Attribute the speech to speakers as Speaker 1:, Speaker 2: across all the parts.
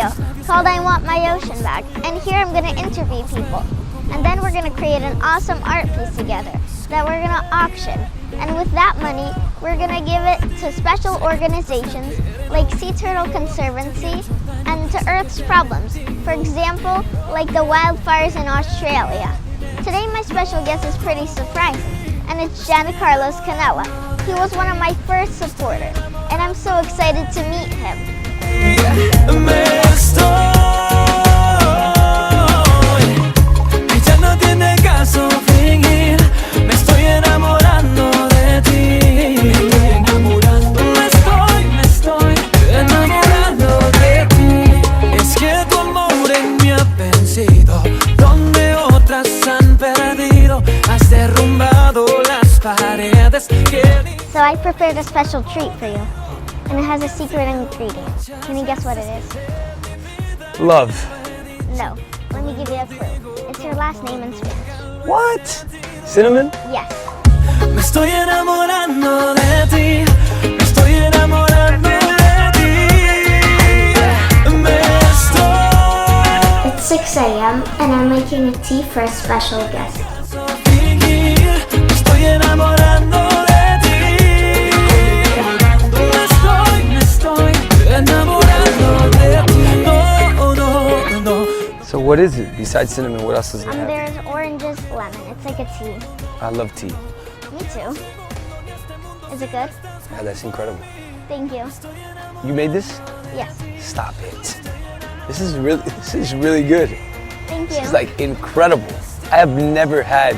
Speaker 1: video called I Want My Ocean Back, and here I'm going to interview people. And then we're going to create an awesome art piece together that we're going to auction. And with that money, we're going to give it to special organizations like Sea Turtle Conservancy and to Earth's problems. For example, like the wildfires in Australia. Today my special guest is pretty surprising, and it's Jencarlos Canela. He was one of my first supporters, and I'm so excited to meet him. So I prepared a special treat for you, and it has a secret ingredient. Can you guess what it is?
Speaker 2: Love.
Speaker 1: No. Let me give you a clue. It's your last name in Spanish.
Speaker 2: What? Cinnamon?
Speaker 1: Yes.
Speaker 3: Me estoy enamorando de ti. Me estoy enamorando de ti. Me estoy.
Speaker 1: It's 6 a.m. and I'm making a tea for a special guest.
Speaker 3: Me estoy enamorando de ti. Me estoy enamorando de ti. No, no, no.
Speaker 2: So what is it? Besides cinnamon, what else does it have?
Speaker 1: There's oranges, lemon. It's like a tea.
Speaker 2: I love tea.
Speaker 1: Me too. Is it good?
Speaker 2: Yeah, that's incredible.
Speaker 1: Thank you.
Speaker 2: You made this?
Speaker 1: Yes.
Speaker 2: Stop it. This is really good.
Speaker 1: Thank you.
Speaker 2: This is like incredible. I've never had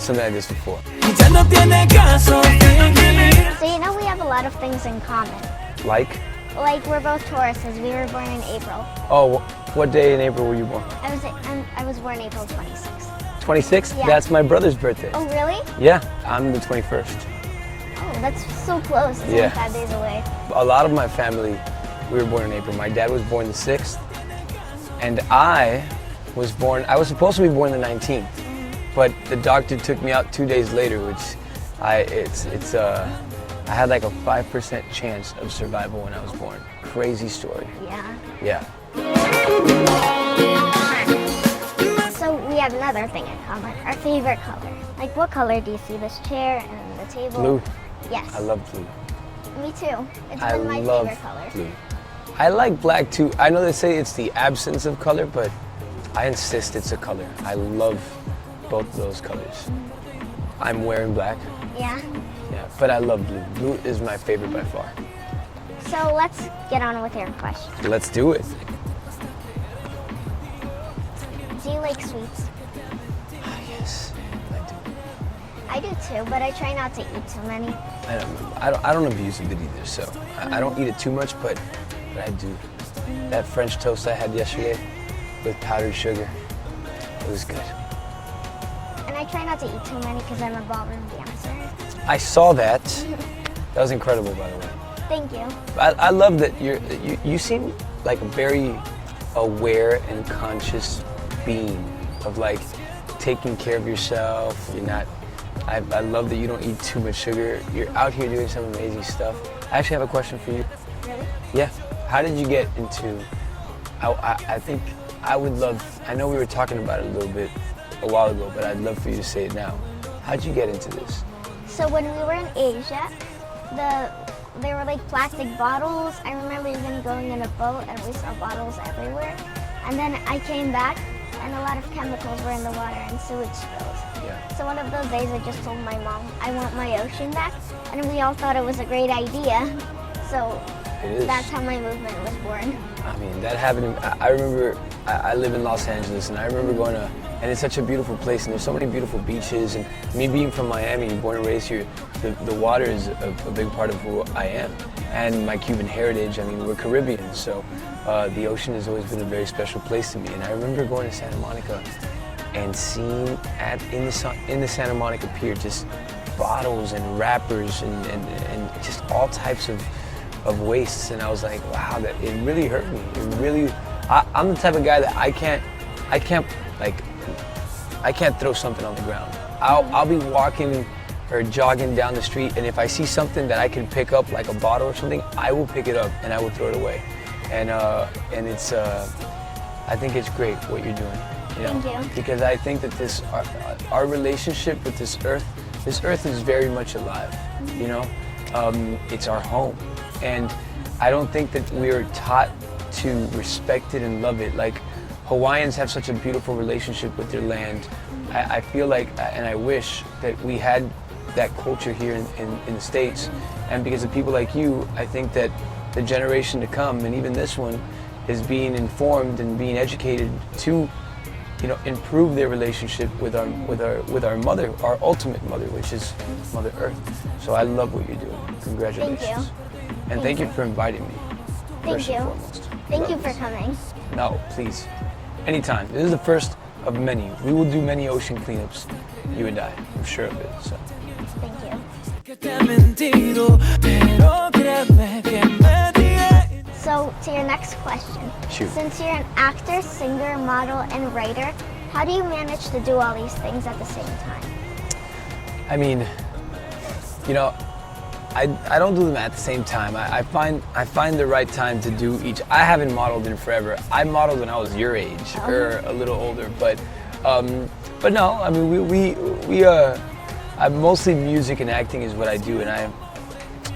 Speaker 2: something like this before.
Speaker 3: Ya no tiene caso fingir.
Speaker 1: So you know we have a lot of things in common.
Speaker 2: Like?
Speaker 1: Like we're both Tauruses. We were born in April.
Speaker 2: Oh, what day in April were you born?
Speaker 1: I was born April 26th.
Speaker 2: 26th?
Speaker 1: Yeah.
Speaker 2: That's my brother's birthday.
Speaker 1: Oh really?
Speaker 2: Yeah, I'm the 21st.
Speaker 1: Oh, that's so close. It's
Speaker 2: Yeah.
Speaker 1: only 5 days away.
Speaker 2: A lot of my family, we were born in April. My dad was born the 6th, and I was supposed to be born the 19th, but the doctor took me out 2 days later, which I had like a 5% chance of survival when I was born. Crazy story.
Speaker 1: Yeah.
Speaker 2: Yeah.
Speaker 1: So we have another thing in common, our favorite color. Like what color do you see this chair and the table?
Speaker 2: Blue.
Speaker 1: Yes.
Speaker 2: I love blue.
Speaker 1: Me too. It's
Speaker 2: I
Speaker 1: been my
Speaker 2: love
Speaker 1: favorite color.
Speaker 2: blue. I like black too. I know they say it's the absence of color, but I insist it's a color. I love both of those colors. I'm wearing black.
Speaker 1: Yeah.
Speaker 2: Yeah, but I love blue. Blue is my favorite by far.
Speaker 1: So let's get on with your question.
Speaker 2: Let's do it.
Speaker 1: Do you like sweets?
Speaker 2: Yes, I do.
Speaker 1: I do too, but I try not to eat too many.
Speaker 2: I don't abuse it either, so I don't eat it too much, but I do. That French toast I had yesterday with powdered sugar, it was good.
Speaker 1: And I try not to eat too many because I'm a ballroom dancer.
Speaker 2: I saw that. That was incredible, by the way.
Speaker 1: Thank you.
Speaker 2: I love that you seem like a very aware and conscious being of like taking care of yourself. You're not. I love that you don't eat too much sugar. You're out here doing some amazing stuff. I actually have a question for you.
Speaker 1: Really?
Speaker 2: Yeah. How did you get into? I think I would love. I know we were talking about it a little bit a while ago, but I'd love for you to say it now. How'd you get into this?
Speaker 1: So when we were in Asia, there were like plastic bottles. I remember even going in a boat and we saw bottles everywhere. And then I came back and a lot of chemicals were in the water and sewage spills.
Speaker 2: Yeah.
Speaker 1: So one of those days I just told my mom, I want my ocean back. And we all thought it was a great idea. So
Speaker 2: It is.
Speaker 1: that's how my movement was born.
Speaker 2: I mean, that happened. I remember. I live in Los Angeles, and I remember going to. And it's such a beautiful place, and there's so many beautiful beaches. And me being from Miami, born and raised here, the water is a big part of who I am, and my Cuban heritage. I mean, we're Caribbean, so the ocean has always been a very special place to me. And I remember going to Santa Monica and seeing in the Santa Monica Pier just bottles and wrappers and just all types of wastes, and I was like, wow, that it really hurt me. It really. I'm the type of guy that I can't throw something on the ground. I'll be walking or jogging down the street, and if I see something that I can pick up, like a bottle or something, I will pick it up and I will throw it away. and it's I think it's great what you're doing. You know?
Speaker 1: Thank you.
Speaker 2: Because I think that our relationship with this earth is very much alive. You know, it's our home, and I don't think that we're taught to respect it and love it. Like Hawaiians have such a beautiful relationship with their land. I feel like, and I wish that we had that culture here in the States. And because of people like you, I think that the generation to come, and even this one, is being informed and being educated to, you know, improve their relationship with our mother, our ultimate mother, which is Mother Earth. So I love what you're doing. Congratulations.
Speaker 1: Thank you.
Speaker 2: And thank you for inviting me.
Speaker 1: Thank
Speaker 2: First
Speaker 1: you.
Speaker 2: and foremost.
Speaker 1: Thank you
Speaker 2: Love
Speaker 1: for
Speaker 2: this.
Speaker 1: coming.
Speaker 2: No, please. Anytime. This is the first of many. We will do many ocean cleanups, you and I. I'm sure of it. So.
Speaker 1: Thank you.
Speaker 3: Que te he mentido, pero créeme que me dije.
Speaker 1: So, to your next question.
Speaker 2: Shoot.
Speaker 1: Since you're an actor, singer, model, and writer, how do you manage to do all these things at the same time?
Speaker 2: I mean, you know, I don't do them at the same time. I find the right time to do each. I haven't modeled in forever. I modeled when I was your age or a little older, but no. I mean, we mostly music and acting is what I do, and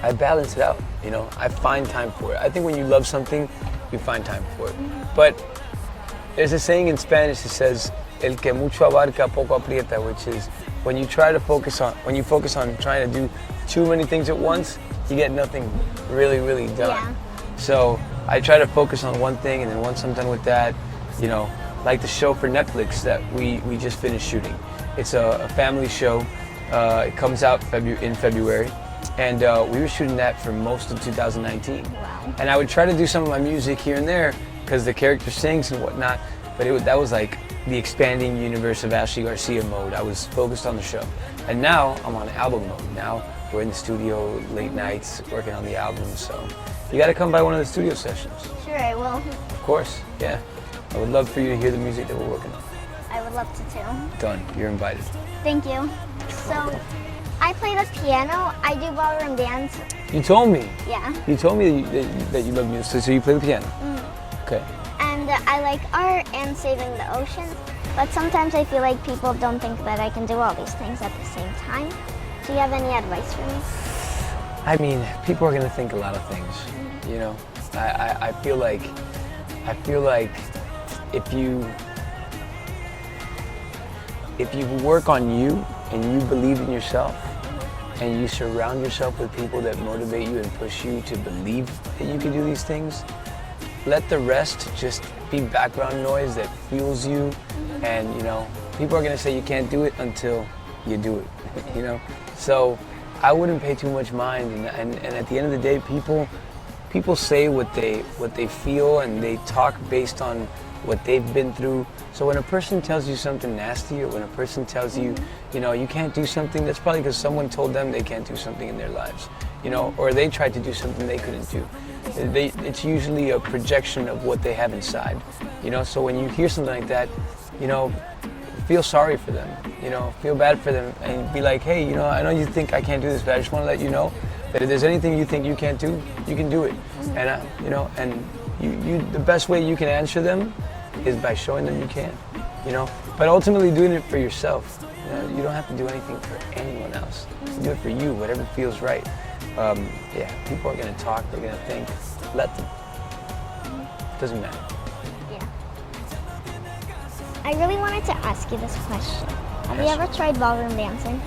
Speaker 2: I balance it out. You know, I find time for it. I think when you love something, you find time for it. But there's a saying in Spanish that says, "El que mucho abarca poco aprieta," which is when you focus on trying to do too many things at once, you get nothing really done.
Speaker 1: Yeah.
Speaker 2: So I try to focus on one thing, and then once I'm done with that, you know, like the show for Netflix that we just finished shooting. It's a family show. It comes out in February, and we were shooting that for most of 2019.
Speaker 1: Wow.
Speaker 2: And I would try to do some of my music here and there because the character sings and whatnot, but that was like the expanding universe of Ashley Garcia mode. I was focused on the show. And now I'm on album mode. Now we're in the studio late nights working on the album, so you gotta come by one of the studio sessions.
Speaker 1: Sure, I will.
Speaker 2: Of course, yeah. I would love for you to hear the music that we're working on.
Speaker 1: I would love to too.
Speaker 2: Done, you're invited.
Speaker 1: Thank you. So, I play the piano, I do ballroom dance.
Speaker 2: You told me.
Speaker 1: Yeah.
Speaker 2: You told me that you love music, so you play the piano. Okay.
Speaker 1: And I like art and saving the oceans, but sometimes I feel like people don't think that I can do all these things at the same time. Do you have any advice for me?
Speaker 2: I mean, people are gonna think a lot of things, you know. I feel like if you work on you and you believe in yourself and you surround yourself with people that motivate you and push you to believe that you can do these things, let the rest just be background noise that fuels you. And you know, people are gonna say you can't do it until you do it, you know. So I wouldn't pay too much mind, and at the end of the day, people say what they feel, and they talk based on what they've been through. So when a person tells you something nasty, or when a person tells you, you know, you can't do something, that's probably because someone told them they can't do something in their lives, you know, or they tried to do something they couldn't do. It's usually a projection of what they have inside, you know. So when you hear something like that, you know, feel sorry for them, you know, feel bad for them, and be like, hey, you know, I know you think I can't do this, but I just want to let you know that if there's anything you think you can't do, you can do it. And you know, and you the best way you can answer them is by showing them you can, you know, but ultimately doing it for yourself. You know, you don't have to do anything for anyone else. Do it for you, whatever feels right. Yeah, people are gonna talk, they're gonna think, let them. Doesn't matter.
Speaker 1: Yeah. I really wanted to ask you this question. Have you
Speaker 2: Yes.
Speaker 1: ever tried ballroom dancing?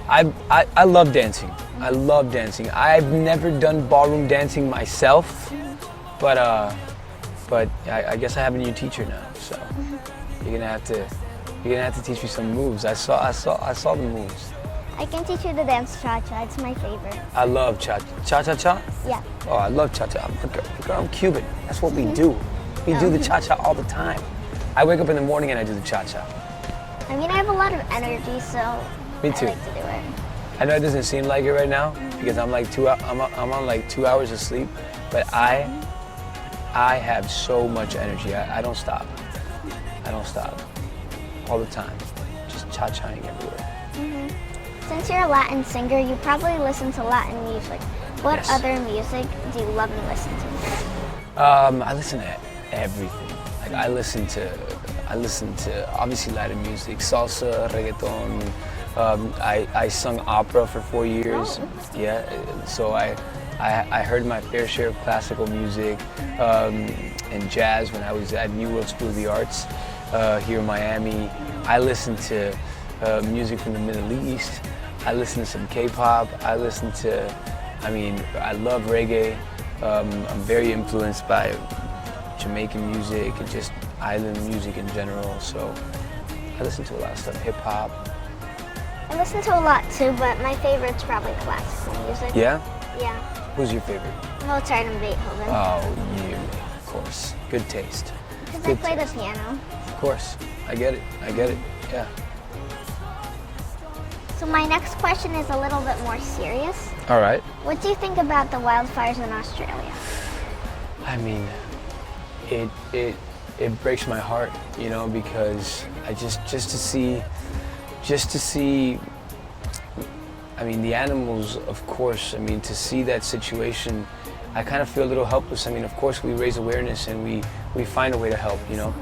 Speaker 2: I love dancing. I love dancing. I've never done ballroom dancing myself, but I guess I have a new teacher now. So you're gonna have to teach me some moves. I saw the moves.
Speaker 1: I can teach you to dance cha-cha. It's my favorite.
Speaker 2: I love cha-cha.
Speaker 1: Yeah.
Speaker 2: Oh, I love cha-cha. I'm Cuban. That's what we do. We do the cha-cha all the time. I wake up in the morning and I do the cha-cha.
Speaker 1: I mean, I have a lot of energy, so
Speaker 2: Me too.
Speaker 1: I like to do it.
Speaker 2: I know it doesn't seem like it right now because I'm on like 2 hours of sleep, but I have so much energy. I don't stop. All the time. Just cha-chaing everywhere.
Speaker 1: Since you're a Latin singer, you probably listen to Latin music. What
Speaker 2: Yes.
Speaker 1: other music do you love and listen to?
Speaker 2: I listen to everything. Like I listen to obviously Latin music, salsa, reggaeton. I sung opera for 4 years. Yeah, so I heard my fair share of classical music and jazz when I was at New World School of the Arts here in Miami. I listen to music from the Middle East. I listen to some K-pop. I love reggae. I'm very influenced by Jamaican music and just island music in general. So I listen to a lot of stuff, hip hop.
Speaker 1: I listen to a lot too, but my favorite's probably classical music.
Speaker 2: Yeah?
Speaker 1: Yeah.
Speaker 2: Who's your favorite?
Speaker 1: Mozart and Beethoven.
Speaker 2: Oh, you, of course. Good taste.
Speaker 1: Because I play the piano.
Speaker 2: Of course. I get it. Yeah.
Speaker 1: So my next question is a little bit more serious.
Speaker 2: All right.
Speaker 1: What do you think about the wildfires in Australia?
Speaker 2: I mean, it breaks my heart, you know, because I just to see, I mean, the animals, of course, I mean, to see that situation, I kind of feel a little helpless. I mean, of course, we raise awareness and we find a way to help, you know.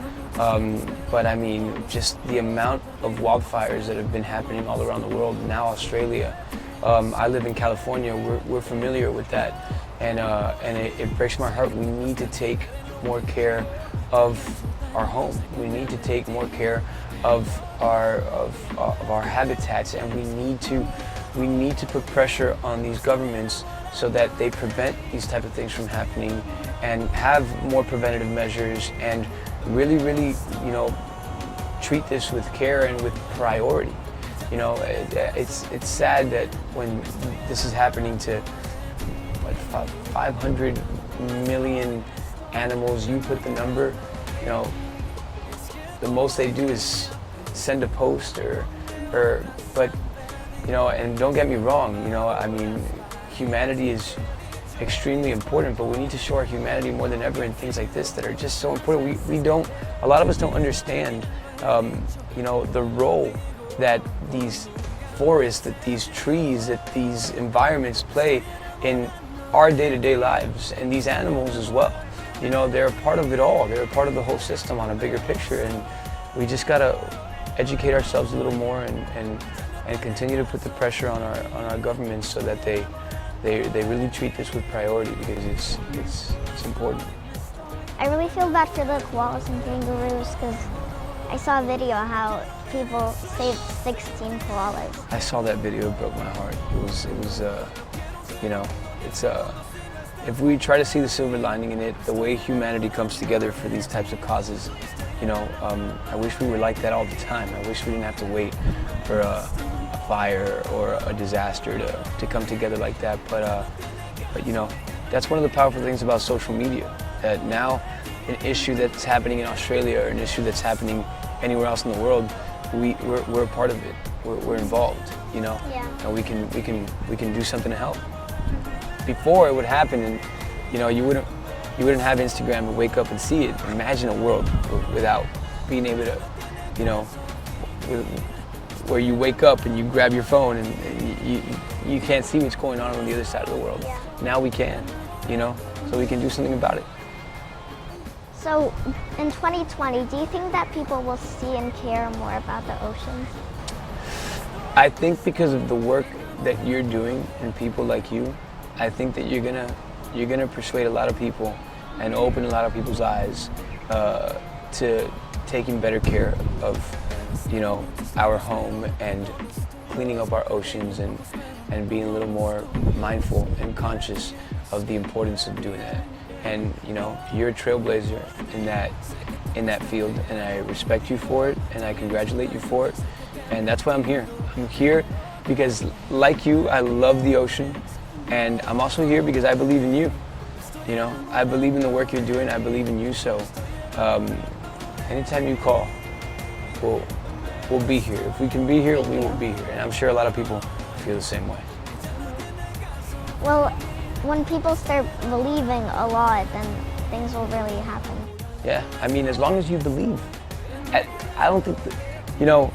Speaker 2: But I mean, just the amount of wildfires that have been happening all around the world, now Australia. I live in California, we're familiar with that. And it breaks my heart. We need to take more care of our home. We need to take more care of our habitats, and we need to put pressure on these governments so that they prevent these type of things from happening and have more preventative measures and really, you know, treat this with care and with priority. You know, it's sad that when this is happening to what, 500 million animals, you put the number, you know, the most they do is send a post but, you know, and don't get me wrong, you know, I mean, humanity is extremely important, but we need to show our humanity more than ever in things like this that are just so important. A lot of us don't understand, you know, the role that these forests, that these trees, that these environments play in our day-to-day lives, and these animals as well. You know, they're a part of it all. They're a part of the whole system on a bigger picture, and we just gotta educate ourselves a little more and continue to put the pressure on our governments so that they really treat this with priority, because it's important.
Speaker 1: I really feel bad for the koalas and kangaroos because I saw a video how people saved 16 koalas.
Speaker 2: I saw that video, it broke my heart. It was you know, it's if we try to see the silver lining in it, the way humanity comes together for these types of causes, you know, I wish we were like that all the time. I wish we didn't have to wait for a fire or a disaster to come together like that. But you know, that's one of the powerful things about social media, that now an issue that's happening in Australia or an issue that's happening anywhere else in the world, we're a part of it. We're involved, you know,
Speaker 1: Yeah.
Speaker 2: and we can do something to help. Before it would happen, and you know, you wouldn't have Instagram and wake up and see it. Imagine a world without being able to, you know, where you wake up and you grab your phone and you can't see what's going on the other side of the world.
Speaker 1: Yeah.
Speaker 2: Now we can, you know, so we can do something about it.
Speaker 1: So in 2020, do you think that people will see and care more about the oceans?
Speaker 2: I think because of the work that you're doing and people like you, I think that you're gonna persuade a lot of people and open a lot of people's eyes to taking better care of, you know, our home and cleaning up our oceans and being a little more mindful and conscious of the importance of doing that. And you know, you're a trailblazer in that field, and I respect you for it, and I congratulate you for it. And that's why I'm here. I'm here because, like you, I love the ocean, and I'm also here because I believe in you. You know, I believe in the work you're doing. I believe in you. So, anytime you call, we'll be here. If we can be here, we will be here. And I'm sure a lot of people feel the same way.
Speaker 1: Well, when people start believing a lot, then things will really happen.
Speaker 2: Yeah, I mean, as long as you believe. I don't think that, you know,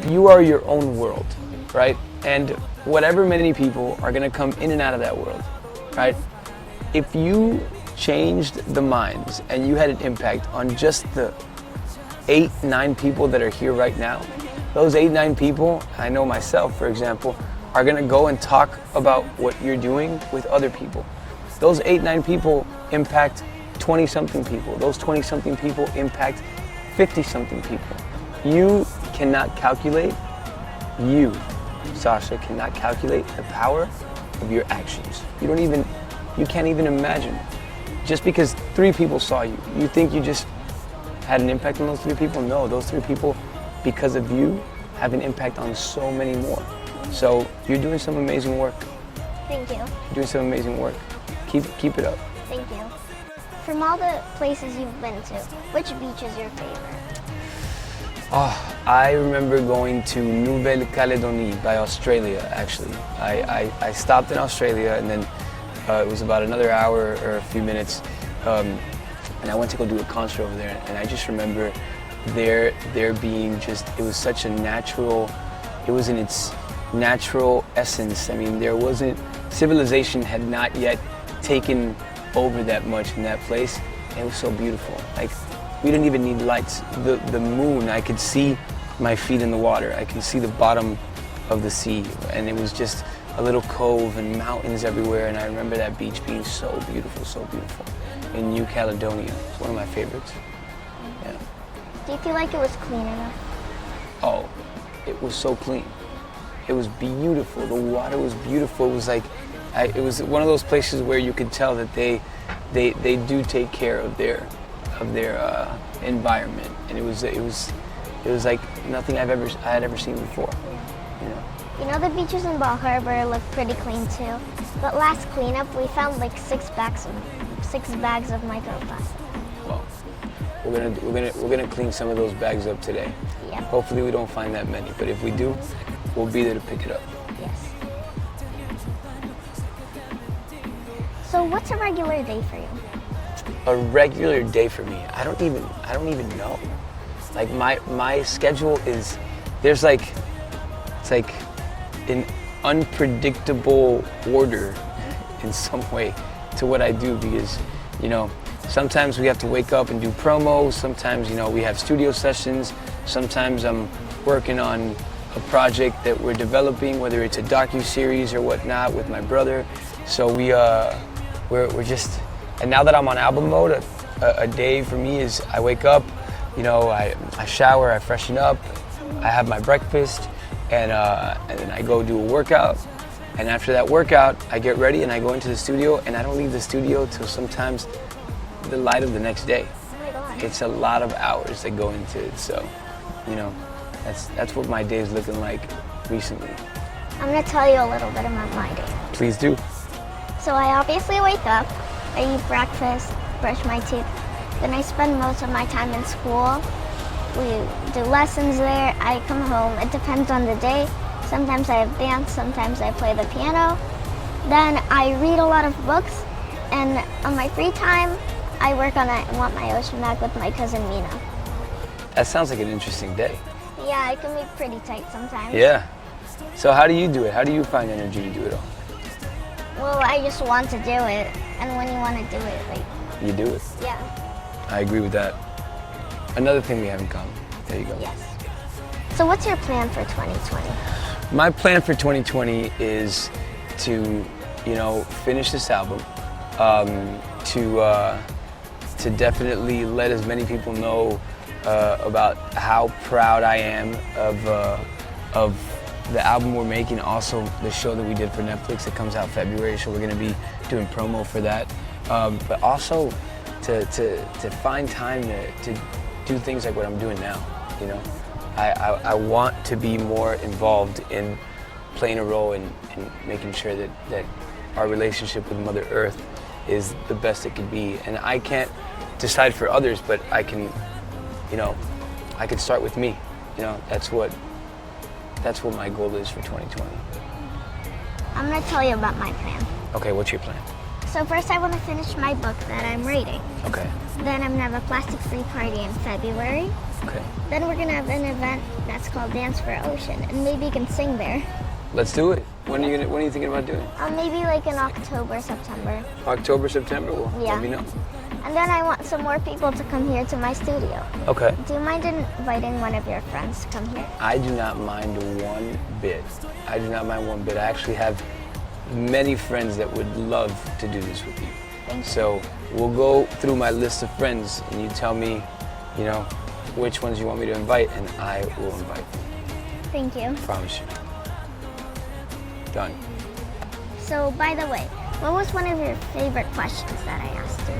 Speaker 2: you are your own world, right? And whatever many people are gonna come in and out of that world, right? If you changed the minds and you had an impact on just the 8, 9 people that are here right now, those 8, 9 people, I know myself, for example, are gonna go and talk about what you're doing with other people. Those 8, 9 people impact 20-something people. Those 20-something people impact 50-something people. You cannot calculate, you, Sasha, cannot calculate the power of your actions. You can't even imagine. Just because 3 people saw you, you think you just had an impact on those 3 people? No, those 3 people, because of you, have an impact on so many more. So you're doing some amazing work.
Speaker 1: Thank you.
Speaker 2: You're doing some amazing work. Keep it up.
Speaker 1: Thank you. From all the places you've been to, which beach is your favorite?
Speaker 2: Oh, I remember going to Nouvelle-Calédonie by Australia, actually. I stopped in Australia and then it was about another hour or a few minutes and I went to go do a concert over there, and I just remember there being just, it was such a natural, it was in its natural essence. I mean, there wasn't, civilization had not yet taken over that much in that place. It was so beautiful. Like, we didn't even need lights. The moon, I could see my feet in the water. I could see the bottom of the sea, and it was just a little cove and mountains everywhere, and I remember that beach being so beautiful in New Caledonia. It's one of my favorites. Yeah.
Speaker 1: Do you feel like it was clean enough?
Speaker 2: Oh, it was so clean. It was beautiful. The water was beautiful. It was like, it was one of those places where you could tell that they do take care of their environment, and it was like nothing I had ever seen before. You know.
Speaker 1: You know, the beaches in Bal Harbour look pretty clean too. But last cleanup, we found like 6 bags of microplastic.
Speaker 2: Well, we're gonna clean some of those bags up today.
Speaker 1: Yep.
Speaker 2: Hopefully we don't find that many, but if we do, we'll be there to pick it up.
Speaker 1: Yes. So what's a regular day for you?
Speaker 2: A regular day for me, I don't even know. Like my schedule is, it's like an unpredictable order in some way to what I do, because, you know, sometimes we have to wake up and do promos, sometimes, you know, we have studio sessions, sometimes I'm working on a project that we're developing, whether it's a docu-series or whatnot with my brother. So we're just, and now that I'm on album mode, a day for me is I wake up, you know, I shower, I freshen up, I have my breakfast, and then I go do a workout. And after that workout, I get ready and I go into the studio, and I don't leave the studio till sometimes the light of the next day.
Speaker 1: Oh my God.
Speaker 2: It's a lot of hours that go into it, so, you know, that's what my day is looking like recently.
Speaker 1: I'm gonna tell you a little bit about my day.
Speaker 2: Please do.
Speaker 1: So I obviously wake up, I eat breakfast, brush my teeth, then I spend most of my time in school. We do lessons there, I come home, it depends on the day. Sometimes I have dance, sometimes I play the piano. Then I read a lot of books, and on my free time, I work on Iwantmyoceanback with my cousin Mina.
Speaker 2: That sounds like an interesting day.
Speaker 1: Yeah, it can be pretty tight sometimes.
Speaker 2: Yeah. So how do you do it? How do you find energy to do it all?
Speaker 1: Well, I just want to do it, and when you want to do it, like...
Speaker 2: You do it.
Speaker 1: Yeah.
Speaker 2: I agree with that. Another thing we have in common. There you go.
Speaker 1: Yes. So what's your plan for 2020?
Speaker 2: My plan for 2020 is to, you know, finish this album, to definitely let as many people know about how proud I am of the album we're making, also the show that we did for Netflix that comes out February, so we're going to be doing promo for that, but also to find time to do things like what I'm doing now, you know. I want to be more involved in playing a role in making sure that our relationship with Mother Earth is the best it could be. And I can't decide for others, but I can, you know, I could start with me. You know, that's what my goal is for 2020.
Speaker 1: I'm going to tell you about my plan.
Speaker 2: Okay, what's your plan?
Speaker 1: So first I want to finish my book that I'm writing.
Speaker 2: Okay.
Speaker 1: Then I'm going to have a plastic-free party in February.
Speaker 2: Okay.
Speaker 1: Then we're going to have an event that's called Dance for Ocean, and maybe you can sing there.
Speaker 2: Let's do it. When are you thinking about doing?
Speaker 1: Maybe like in October, September.
Speaker 2: October, September? Well,
Speaker 1: Yeah.
Speaker 2: let me know.
Speaker 1: And then I want some more people to come here to my studio.
Speaker 2: Okay.
Speaker 1: Do you mind inviting one of your friends to come here?
Speaker 2: I do not mind one bit. I do not mind one bit. I actually have many friends that would love to do this with you.
Speaker 1: Thank you.
Speaker 2: So we'll go through my list of friends and you tell me, you know, which ones you want me to invite and I will invite them.
Speaker 1: Thank you.
Speaker 2: Promise you. Done.
Speaker 1: So, by the way, what was one of your favorite questions that I asked you?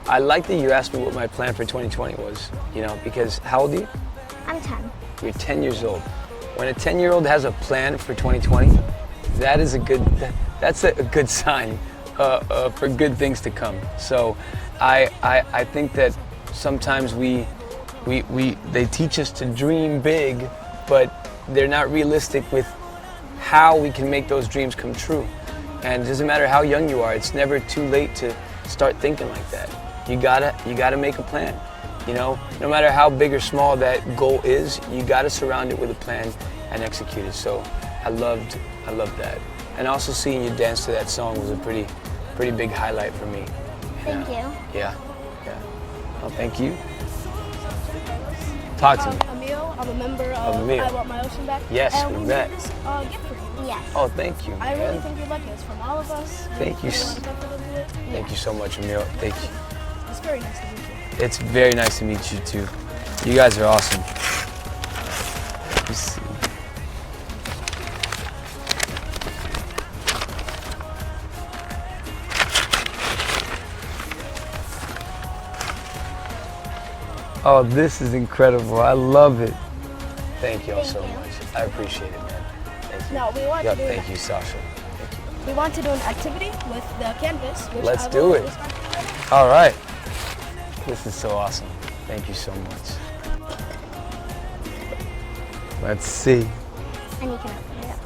Speaker 2: I like that you asked me what my plan for 2020 was, you know, because how old are you?
Speaker 1: I'm 10.
Speaker 2: You're 10 years old. When a 10-year-old has a plan for 2020, that's a good sign for good things to come. So I think that sometimes they teach us to dream big, but they're not realistic with how we can make those dreams come true. And it doesn't matter how young you are, it's never too late to start thinking like that. You gotta make a plan. You know, no matter how big or small that goal is, you gotta surround it with a plan and execute it. So I loved that. And also seeing you dance to that song was a pretty big highlight for me.
Speaker 1: Thank you.
Speaker 2: Yeah. Well, thank you. Talk to me.
Speaker 4: Emil, I'm a member of
Speaker 2: Emil.
Speaker 4: IWMOB.
Speaker 2: Yes,
Speaker 4: and
Speaker 2: we
Speaker 4: we
Speaker 2: met.
Speaker 4: made this gift for you.
Speaker 1: Yes.
Speaker 2: Oh, thank you.
Speaker 4: I really
Speaker 2: man.
Speaker 4: think you'd like it. It's from all of us.
Speaker 2: Thank you.
Speaker 4: Really want to put it into it.
Speaker 2: Thank you so much, Emil. Thank you.
Speaker 4: It's very nice to meet you.
Speaker 2: It's very nice to meet you too. You guys are awesome. Let me see. Oh, this is incredible. I love it. Thank you all so
Speaker 1: Thank you.
Speaker 2: much. I appreciate it, man. Thank you.
Speaker 4: Now, we want
Speaker 2: Yeah,
Speaker 4: to do
Speaker 2: thank you, Sasha. Thank you.
Speaker 4: We want to do an activity with the canvas. Which
Speaker 2: Let's
Speaker 4: I
Speaker 2: do
Speaker 4: will
Speaker 2: it.
Speaker 4: describe to you later.
Speaker 2: All right. This is so awesome. Thank you so much. Let's see.
Speaker 1: And you can open it up.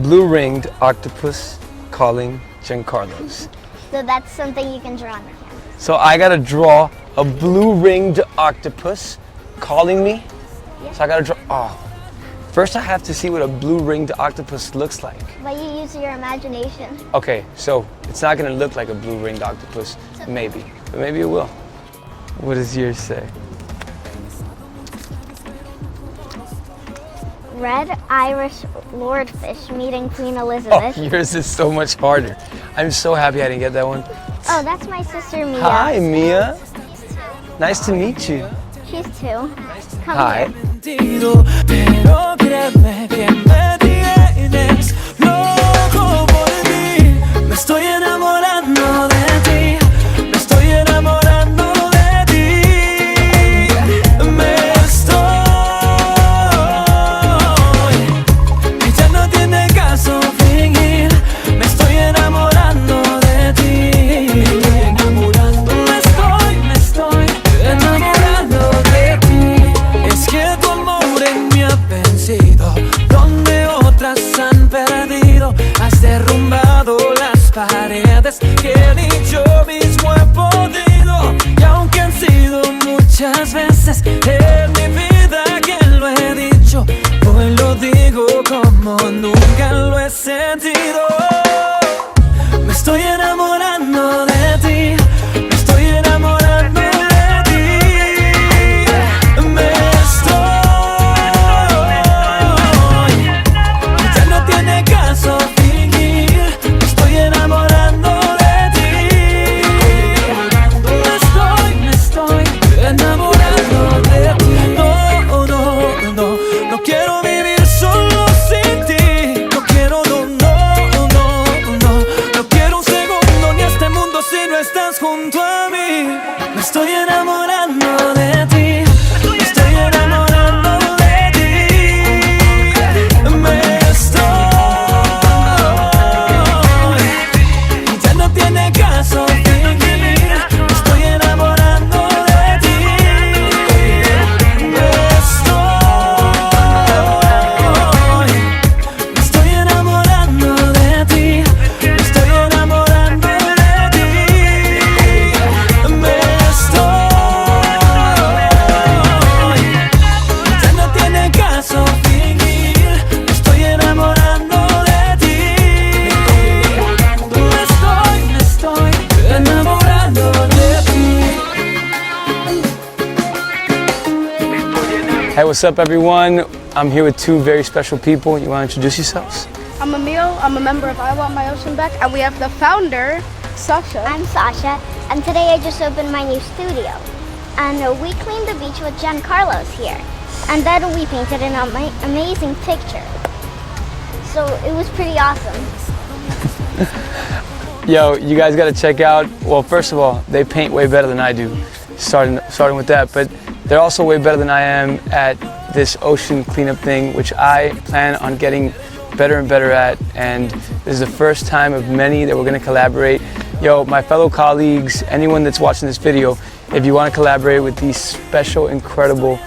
Speaker 2: Blue-ringed octopus calling Jencarlos.
Speaker 1: So that's something you can draw on the canvas.
Speaker 2: So I gotta draw a blue-ringed octopus calling me?
Speaker 1: Yeah.
Speaker 2: So I gotta draw, oh. First I have to see what a blue-ringed octopus looks like.
Speaker 1: But you use your imagination.
Speaker 2: Okay, so it's not gonna look like a blue-ringed octopus, maybe. But maybe it will. What does yours say?
Speaker 1: Red Irish lordfish meeting Queen
Speaker 2: Oh,
Speaker 1: Elizabeth.
Speaker 2: yours is so much harder. I'm so happy I didn't get that one.
Speaker 1: Oh, that's my sister Mia.
Speaker 2: Hi, Mia. Nice to meet you.
Speaker 1: She's 2. Come
Speaker 2: Hi.
Speaker 1: here.
Speaker 3: Sentido, pero créeme que me tienes loco por ti. Me estoy enamorando de ti. Me estoy enamorando de ti. Me estoy. Y ya no tiene caso fingir. Me estoy enamorando de ti. Me estoy enamorando de ti. Es que tu amor en mí ha vencido, donde otras han perdido. Has derrumbado las paredes que ni yo mismo he podido. Y aunque han sido muchas veces en mi vida que lo he dicho, hoy lo digo como nunca lo he sentido. Me estoy enamorando de ti. Me estoy enamorando de ti. Me estoy. Ya no tiene caso fingir. Me estoy enamorando de ti. Me estoy enamorando de ti. No quiero vivir solo sin ti. No quiero, no quiero un segundo ni este mundo si no estás junto a mí. Me estoy enamorando de ti. Me estoy enamorando de ti. Me estoy. Y ya no tiene caso fingir. Me estoy enamorando de ti. Me estoy enamorando de ti. Me estoy enamorando de ti. Me estoy.
Speaker 2: Hey, what's up everyone? I'm here with two very special people. You want to introduce yourselves?
Speaker 4: I'm Emil. I'm a member of Iwantmyoceanback, and we have the founder, Sasha.
Speaker 1: I'm Sasha, and today I just opened my new studio. And we cleaned the beach with Jencarlos here. And then we painted an amazing picture. So it was pretty awesome.
Speaker 2: Yo, you guys got to check out, well, first of all, they paint way better than I do, starting with that, but they're also way better than I am at this ocean cleanup thing, which I plan on getting better and better at, and this is the first time of many that we're going to collaborate. Yo, my fellow colleagues, anyone that's watching this video, if you want to collaborate with these special, incredible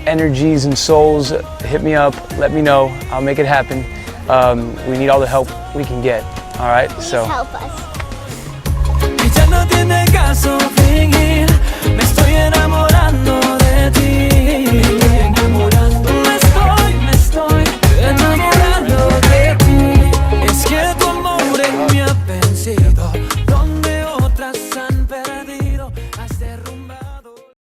Speaker 2: energies and souls, hit me up, let me know, I'll make it happen. We need all the help we can get, all right?
Speaker 1: Please
Speaker 2: so
Speaker 1: help us.
Speaker 3: Y ya no tiene caso fingir.